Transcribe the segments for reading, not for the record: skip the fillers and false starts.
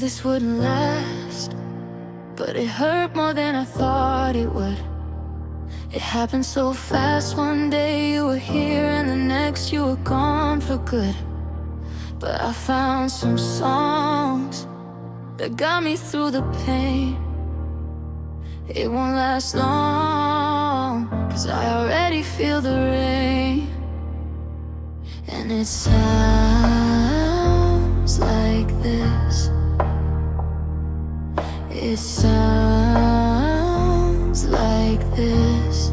this wouldn't last, but it hurt more than I thought it would. It happened so fast, one day you were here and the next you were gone for good. But I found some songs that got me through the pain. It won't last long, 'cause I already feel the rain. And it sounds like this. It sounds like this.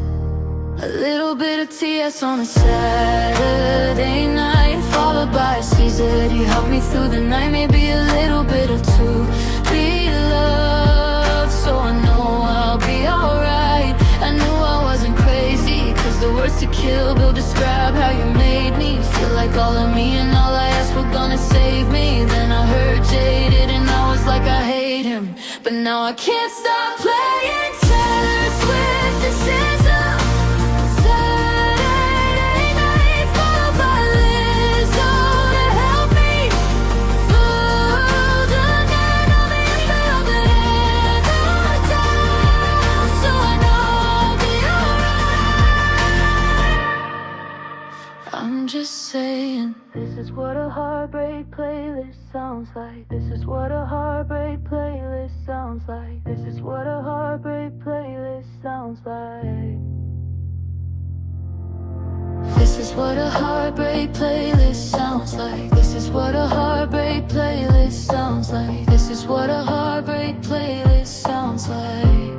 A little bit of TS on a Saturday night, followed by a SZA. You helped me through the night, maybe a little bit of To Be Loved. So I know I'll be alright. I knew I wasn't crazy, 'cause the words to kill Bill describe how you made me feel like all of me, and all I asked were gonna save me. Then I heard Jaded and I was like, I hate him. But now I can't stop playing Taylor Swift and SZA. Saturday night, followed by Lizzo to help me through the night. All the info that ever down, so I know I'll be alright. I'm just saying, this is what a heartbreak playlist sounds like. This is what a heartbreak playlist sounds like. This is what a heartbreak playlist sounds like. This is what a heartbreak playlist sounds like. This is what a heartbreak playlist sounds like. This is what a heartbreak playlist sounds like.